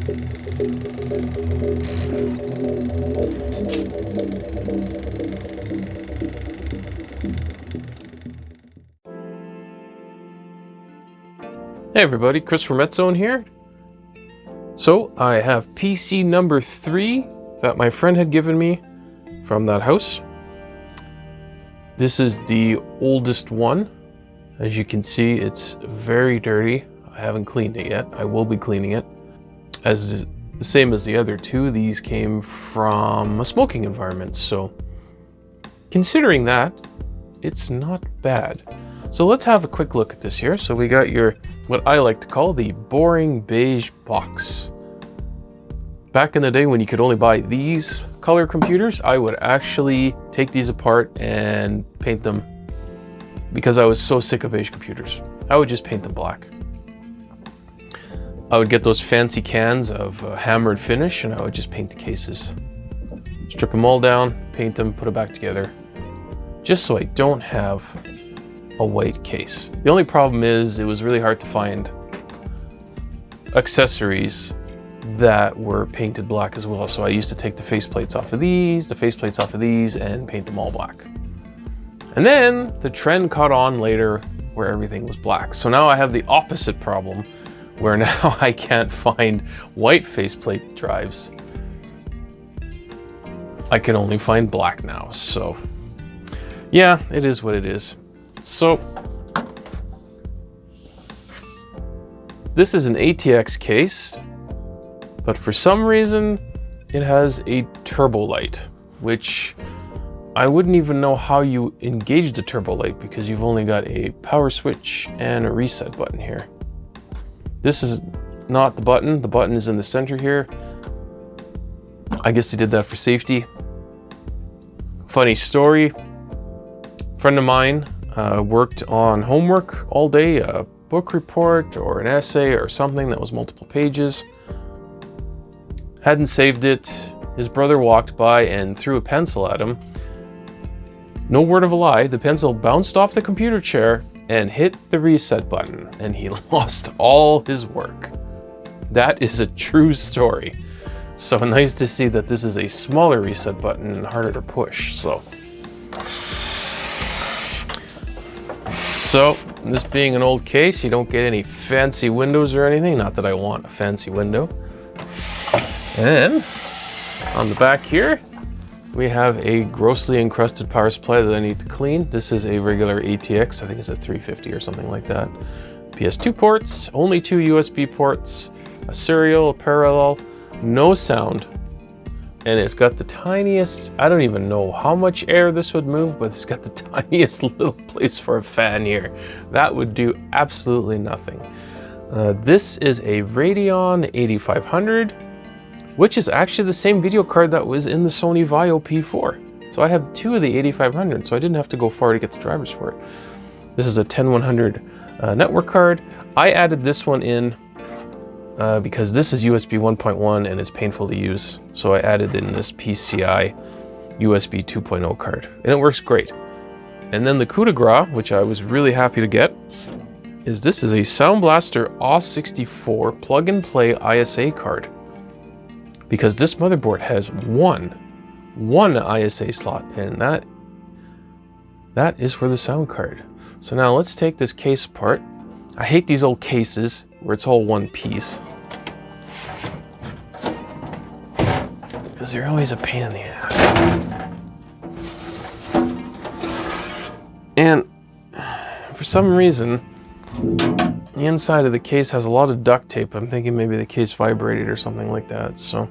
Hey everybody, Chris from Retzone here. So I have PC number 3 that my friend had given me from that house. This is the oldest one. As you can see, it's very dirty. I haven't cleaned it yet. I will be cleaning it. As the same as the other two, these came from a smoking environment. So considering that, it's not bad. So let's have a quick look at this here. So we got your, what I like to call the boring beige box. Back in the day when you could only buy these color computers, I would actually take these apart and paint them because I was so sick of beige computers. I would just paint them black. I would get those fancy cans of hammered finish and I would just paint the cases. Strip them all down, paint them, put it back together, just so I don't have a white case. The only problem is it was really hard to find accessories that were painted black as well. So I used to take the faceplates off of these, and paint them all black. And then the trend caught on later where everything was black. So now I have the opposite problem where now I can't find white faceplate drives. I can only find black now. So yeah, it is what it is. So this is an ATX case, but for some reason it has a turbo light, which I wouldn't even know how you engage the turbo light because you've only got a power switch and a reset button here. This is not the button. The button is in the center here. I guess they did that for safety. Funny story, friend of mine worked on homework all day, a book report or an essay or something that was multiple pages. Hadn't saved it. His brother walked by and threw a pencil at him. No word of a lie, the pencil bounced off the computer chair and hit the reset button, and he lost all his work. That is a true story. So nice to see that this is a smaller reset button and harder to push. So this being an old case, you don't get any fancy windows or anything. Not that I want a fancy window. And on the back here, we have a grossly encrusted power supply that I need to clean. This is a regular ATX. I think it's a 350 or something like that. PS2 ports, only 2 USB ports, a serial, a parallel, no sound. And it's got the tiniest, I don't even know how much air this would move, but it's got the tiniest little place for a fan here. That would do absolutely nothing. This is a Radeon 8500, which is actually the same video card that was in the Sony Vaio P4. So I have 2 of the 8500, so I didn't have to go far to get the drivers for it. This is a 10100 network card. I added this one in because this is USB 1.1 and it's painful to use. So I added in this PCI USB 2.0 card and it works great. And then the coup de grace, which I was really happy to get, is this is a Sound Blaster AUS64 plug and play ISA card. Because this motherboard has one ISA slot, and that is for the sound card. So now let's take this case apart. I hate these old cases where it's all one piece, because they're always a pain in the ass. And for some reason, the inside of the case has a lot of duct tape. I'm thinking maybe the case vibrated or something like that. So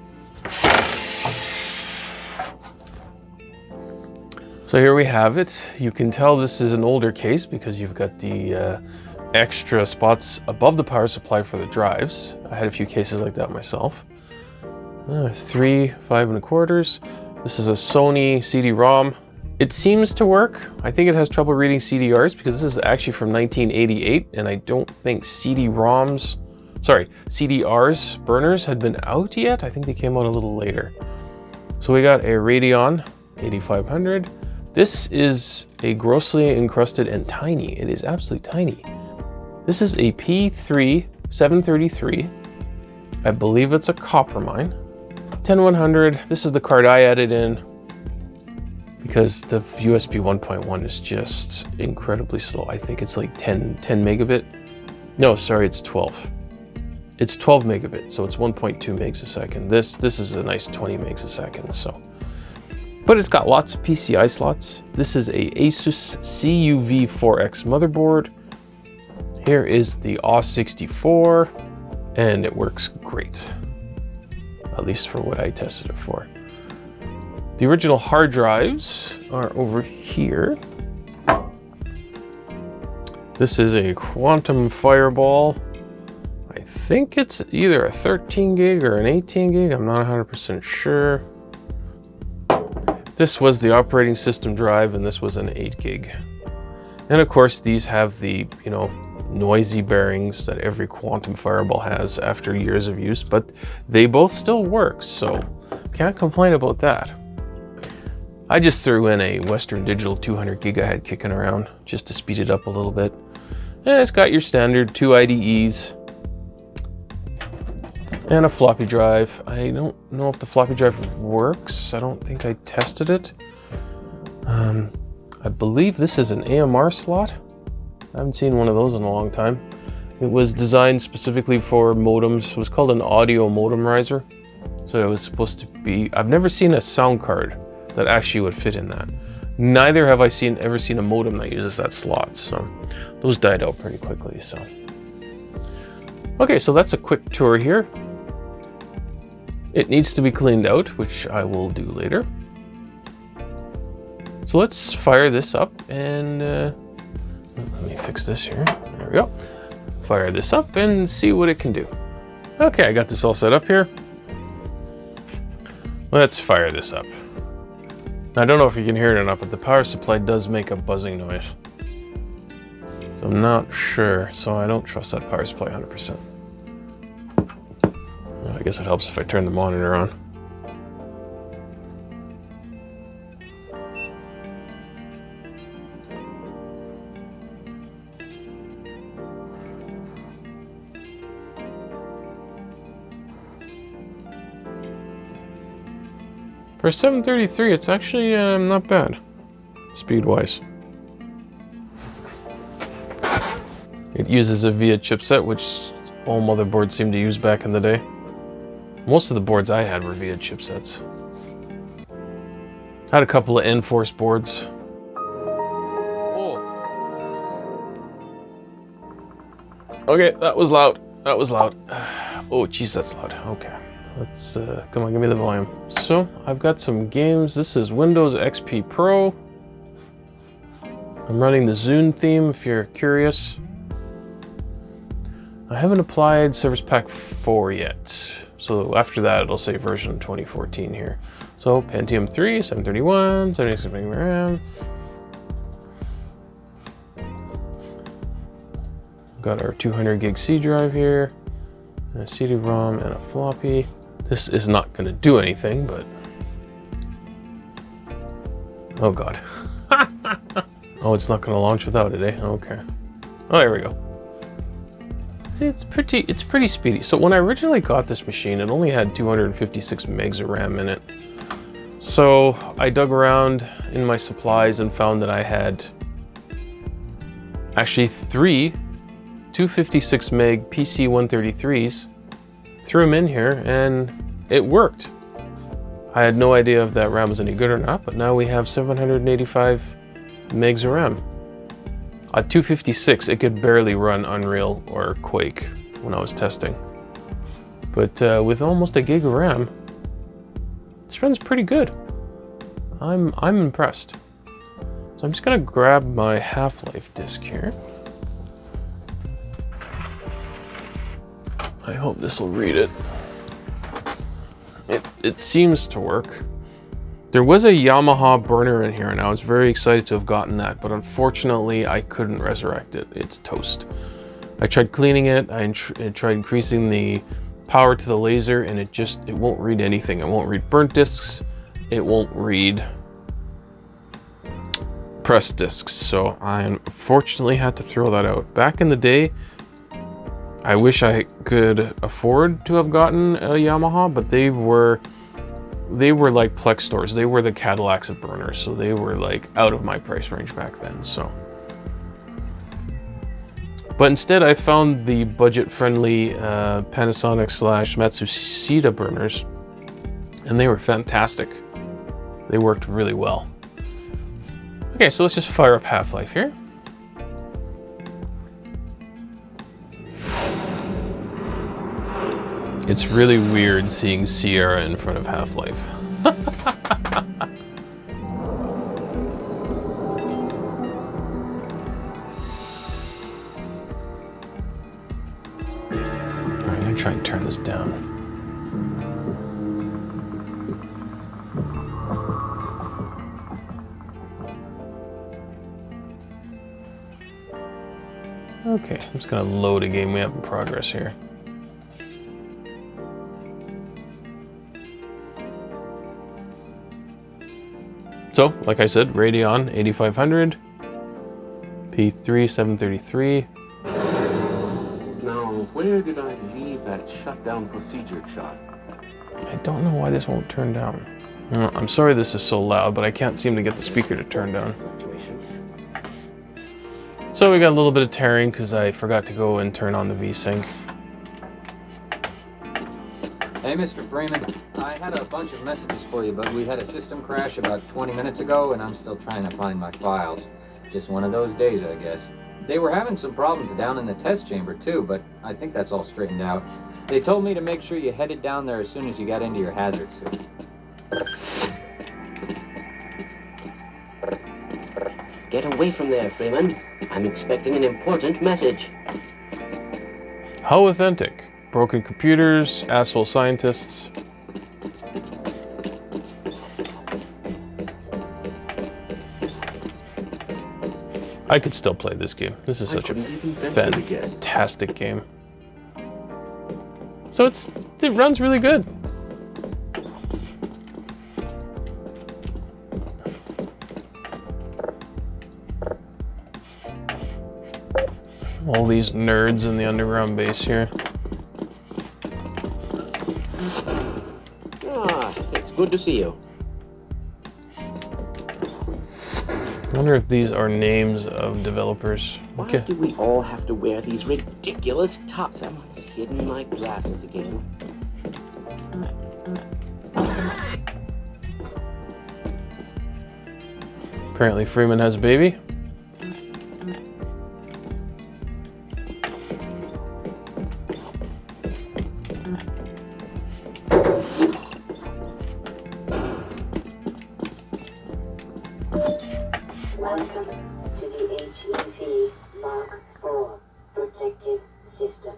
here we have it. You can tell this is an older case because you've got the extra spots above the power supply for the drives. I had a few cases like that myself. 3 5 1/4. This is a Sony CD-ROM. It seems to work. I think it has trouble reading CDRs because this is actually from 1988, and I don't think CDRs burners had been out yet. I think they came out a little later. So we got a Radeon 8500. This is a grossly encrusted and tiny. It is absolutely tiny. This is a P733 I believe it's a copper mine. 10100, this is the card I added in because the USB 1.1 is just incredibly slow. I think it's like 10 megabit. No, sorry, it's 12. It's 12 megabit, so it's 1.2 megs a second. This is a nice 20 megs a second, so. But it's got lots of PCI slots. This is a Asus CUV4X motherboard. Here is the AW64, and it works great. At least for what I tested it for. The original hard drives are over here. This is a Quantum Fireball. I think it's either a 13 gig or an 18 gig. I'm not 100% sure. This was the operating system drive, and this was an 8 gig. And of course, these have the, you know, noisy bearings that every Quantum Fireball has after years of use, but they both still work, so can't complain about that. I just threw in a Western Digital 200 gig I had kicking around just to speed it up a little bit. And it's got your standard 2 IDEs and a floppy drive. I don't know if the floppy drive works. I don't think I tested it. I believe this is an AMR slot. I haven't seen one of those in a long time. It was designed specifically for modems. It was called an audio modem riser. So it was supposed to be, I've never seen a sound card that actually would fit in that. Neither have I ever seen a modem that uses that slot. So those died out pretty quickly, so. Okay, so that's a quick tour here. It needs to be cleaned out, which I will do later. So let's fire this up and let me fix this here. There we go. Fire this up and see what it can do. Okay, I got this all set up here. Let's fire this up. Now, I don't know if you can hear it or not, but the power supply does make a buzzing noise. So I'm not sure, so I don't trust that power supply 100%. Well, I guess it helps if I turn the monitor on. For a 733, it's actually not bad, speed-wise. It uses a VIA chipset, which all motherboards seem to use back in the day. Most of the boards I had were VIA chipsets. I had a couple of Enforce boards. Oh. Okay, that was loud. That was loud. Oh, geez, that's loud. Okay. Let's, come on, give me the volume. So, I've got some games. This is Windows XP Pro. I'm running the Zune theme, if you're curious. I haven't applied Service Pack 4 yet. So after that, it'll say version 2014 here. So, Pentium 3, 731, 76 MB RAM. Got our 200 gig C drive here. A CD-ROM and a floppy. This is not going to do anything, but... Oh god. Oh, it's not going to launch without it, eh? Okay. Oh, there we go. See, it's pretty speedy. So when I originally got this machine, it only had 256 megs of RAM in it. So I dug around in my supplies and found that I had actually 3 256 meg PC133s. Threw them in here and it worked. I had no idea if that RAM was any good or not, but now we have 785 megs of RAM. At 256, it could barely run Unreal or Quake when I was testing. But with almost a gig of RAM, this runs pretty good. I'm impressed. So I'm just gonna grab my Half-Life disc here. I hope this will read it. It seems to work. There was a Yamaha burner in here and I was very excited to have gotten that, but unfortunately I couldn't resurrect it. It's toast. I tried cleaning it, I tried increasing the power to the laser, and it won't read anything. It won't read burnt discs. It won't read pressed discs. So I unfortunately had to throw that out. Back in the day, I wish I could afford to have gotten a Yamaha, but they were like Plex stores. They were the Cadillacs of burners, so they were like out of my price range back then. So, but instead I found the budget-friendly Panasonic / Matsushita burners, and they were fantastic. They worked really well. Okay, so let's just fire up Half-Life here. It's really weird seeing Sierra in front of Half-Life. Alright, I'm gonna try and turn this down. Okay, I'm just gonna load a game we have in progress here. So, like I said, Radeon 8500, P733. Now, where did I leave that shutdown procedure chart? I don't know why this won't turn down. I'm sorry this is so loud, but I can't seem to get the speaker to turn down. So we got a little bit of tearing because I forgot to go and turn on the VSync. Hey, Mr. Freeman, I had a bunch of messages for you, but we had a system crash about 20 minutes ago, and I'm still trying to find my files. Just one of those days, I guess. They were having some problems down in the test chamber, too, but I think that's all straightened out. They told me to make sure you headed down there as soon as you got into your hazard suit. Get away from there, Freeman. I'm expecting an important message. How authentic? Broken computers, asshole scientists. I could still play this game. This is such a fantastic game. So it runs really good. All these nerds in the underground base here. It's good to see you. I wonder if these are names of developers. Why do we all have to wear these ridiculous tops? Someone's hidden my glasses again. Apparently Freeman has a baby. Welcome to the HEV Mark IV protective system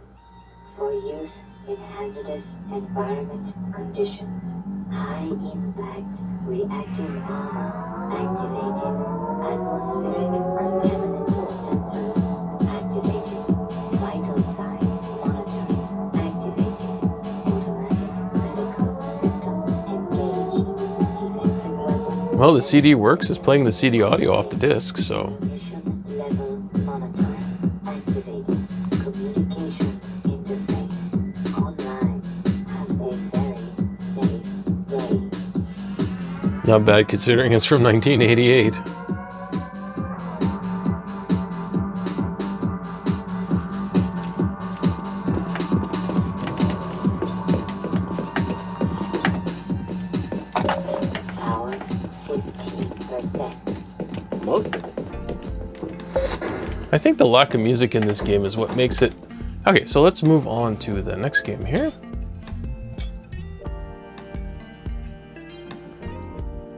for use in hazardous environment conditions. High impact reactive armor activated. Atmospheric contaminant sensor activated. Vital sign monitoring activated. Automatic medical system engaged. Defensive weapons. Well, the CD works. It's playing the CD audio off the disc, so. Mission level monitoring activated. Communication interface online. Have a very safe day. Not bad considering it's from 1988. Power 15%. Most of it. I think the lack of music in this game is what makes it... Okay, so let's move on to the next game here.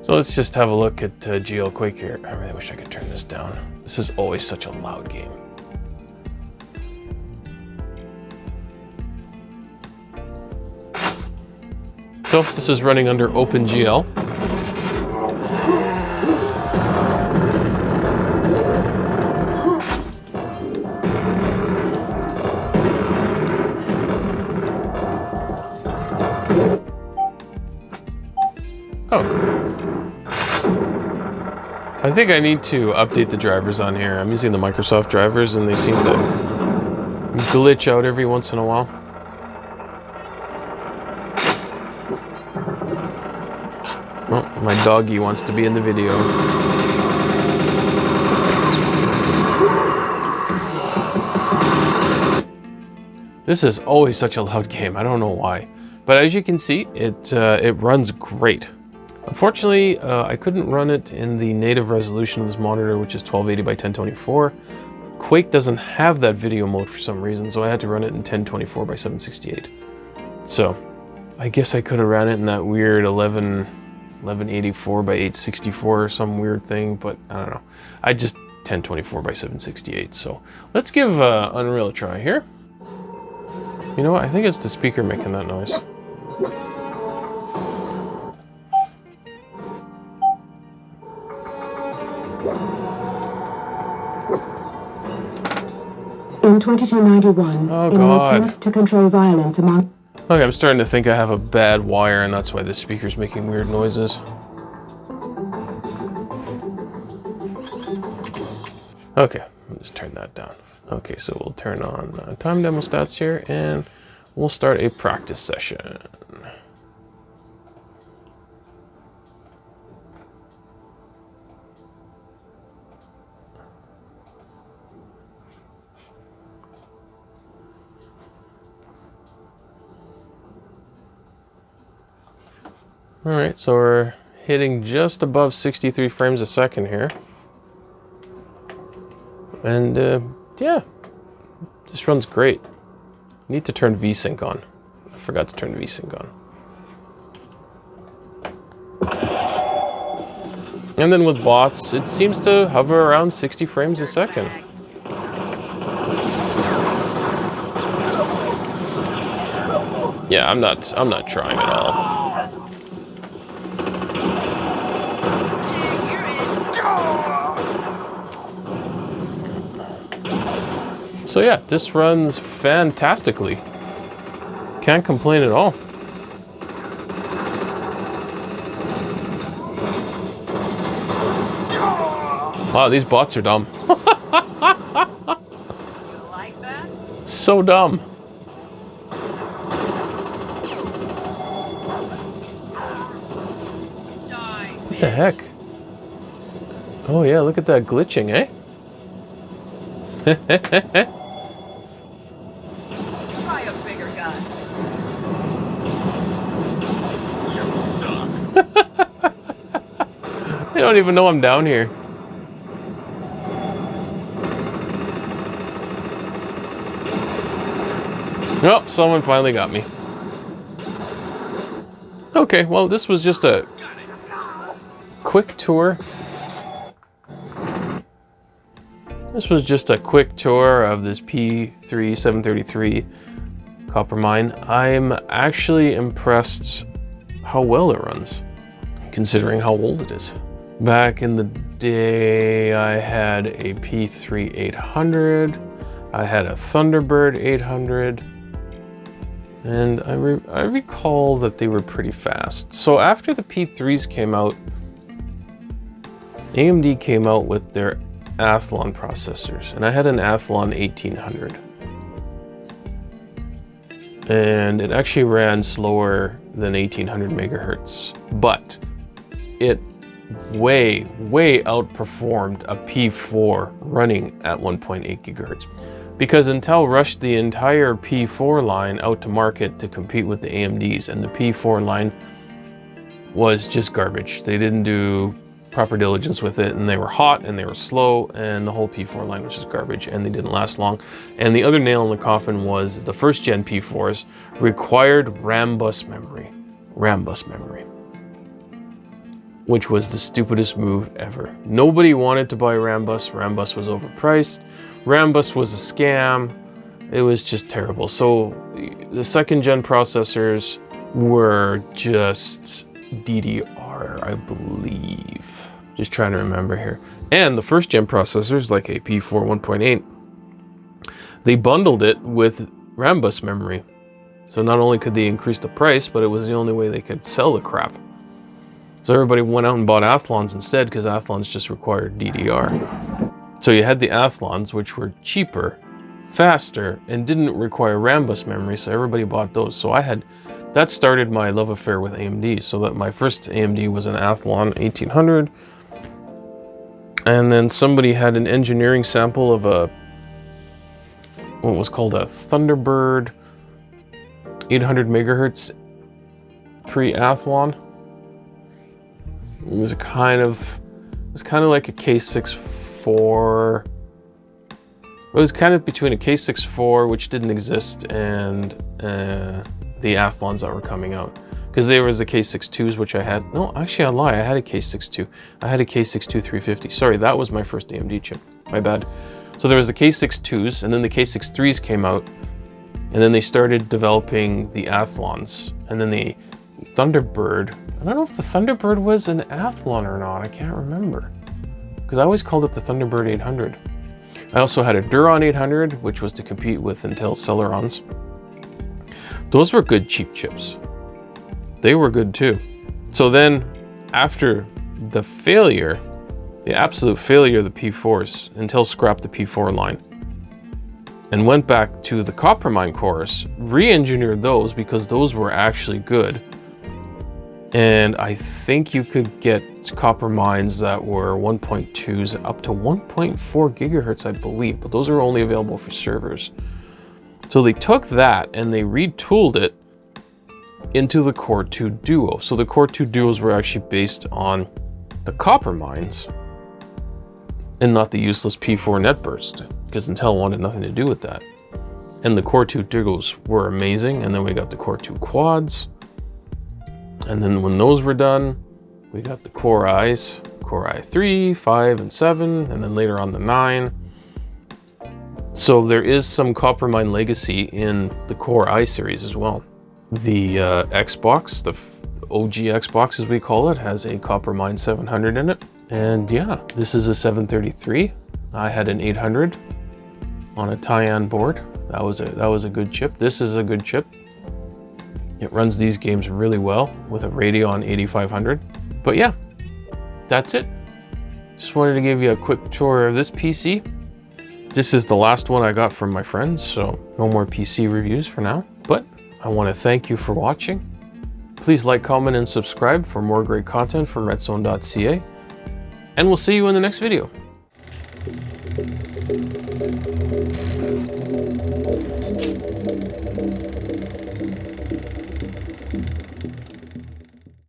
So let's just have a look at GL Quake here. I really wish I could turn this down. This is always such a loud game. So this is running under OpenGL. I think I need to update the drivers on here. I'm using the Microsoft drivers and they seem to glitch out every once in a while. Oh, my doggy wants to be in the video. This is always such a loud game. I don't know why. But as you can see, it runs great. Unfortunately, I couldn't run it in the native resolution of this monitor, which is 1280 by 1024. Quake doesn't have that video mode for some reason, so I had to run it in 1024 by 768. So, I guess I could have ran it in that weird 1184 by 864 or some weird thing, but I don't know. I just 1024 by 768. So, let's give Unreal a try here. You know what? I think it's the speaker making that noise. In 2291, Oh, in God. an attempt to control violence among... Okay, I'm starting to think I have a bad wire, and that's why the speaker's making weird noises. Okay, I'll just turn that down. Okay, so we'll turn on time demo stats here, and we'll start a practice session. All right, so we're hitting just above 63 frames a second here. And yeah, this runs great. Need to turn VSync on. I forgot to turn VSync on. And then with bots, it seems to hover around 60 frames a second. Yeah, I'm not trying at all. So yeah, this runs fantastically. Can't complain at all. Wow, these bots are dumb. You like that? So dumb. What the heck? Oh yeah, look at that glitching, eh? Try a bigger gun. They don't even know I'm down here. Oh, someone finally got me. Okay, well, this was just a quick tour. This was just a quick tour of this P733 copper mine. I'm actually impressed how well it runs, considering how old it is. Back in the day, I had a P3 800, I had a Thunderbird 800, and I recall that they were pretty fast. So after the P3s came out, AMD came out with their Athlon processors, and I had an Athlon 1800. And it actually ran slower than 1800 megahertz, but it way outperformed a P4 running at 1.8 gigahertz. Because Intel rushed the entire P4 line out to market to compete with the AMDs, and the P4 line was just garbage. They didn't do proper diligence with it, and they were hot and they were slow, and the whole P4 line was just garbage, and they didn't last long. And the other nail in the coffin was the first gen P4s required RAM bus memory, which was the stupidest move ever. Nobody wanted to buy RAM bus. RAM bus was overpriced. RAM bus was a scam. It was just terrible. So the second gen processors were just DDR, I believe. Just trying to remember here. And the first gen processors, like a P4 1.8, they bundled it with RAM bus memory. So not only could they increase the price, but it was the only way they could sell the crap. So everybody went out and bought Athlons instead, because Athlons just required DDR. So you had the Athlons, which were cheaper, faster and didn't require RAM bus memory, so everybody bought those. So that started my love affair with AMD, so that my first AMD was an Athlon 1800. And then somebody had an engineering sample of what was called a Thunderbird 800 megahertz pre-Athlon. It was kind of like a K64. It was kind of between a K64, which didn't exist, and the Athlons that were coming out. Because there was the K62s, which I had. No, actually I lie, I had a K62. I had a K62 350. Sorry, that was my first AMD chip. My bad. So there was the K62s, and then the K63s came out, and then they started developing the Athlons, and then the Thunderbird. I don't know if the Thunderbird was an Athlon or not. I can't remember, because I always called it the Thunderbird 800. I also had a Duron 800, which was to compete with Intel Celerons. Those were good cheap chips. They were good too. So then, after the failure, the absolute failure of the P4s, Intel scrapped the P4 line and went back to the Coppermine cores, re-engineered those because those were actually good. And I think you could get Coppermines that were 1.2s up to 1.4 gigahertz, I believe, but those are only available for servers. So they took that and they retooled it into the Core 2 Duo. So the Core 2 Duos were actually based on the Coppermines and not the useless P4 NetBurst, because Intel wanted nothing to do with that. And the Core 2 Duos were amazing, and then we got the Core 2 Quads. And then when those were done, we got the Core I's, Core i3, 5, and 7, and then later on the 9. So there is some Coppermine legacy in the Core i series as well. The Xbox, the OG Xbox as we call it, has a Coppermine 700 in it. And yeah, this is a 733. I had an 800 on a Tyan board. That was a good chip. This is a good chip. It runs these games really well with a Radeon 8500. But yeah, that's it. Just wanted to give you a quick tour of this PC. This is the last one I got from my friends, so no more PC reviews for now. But I want to thank you for watching. Please like, comment, and subscribe for more great content from Retzone.ca. And we'll see you in the next video.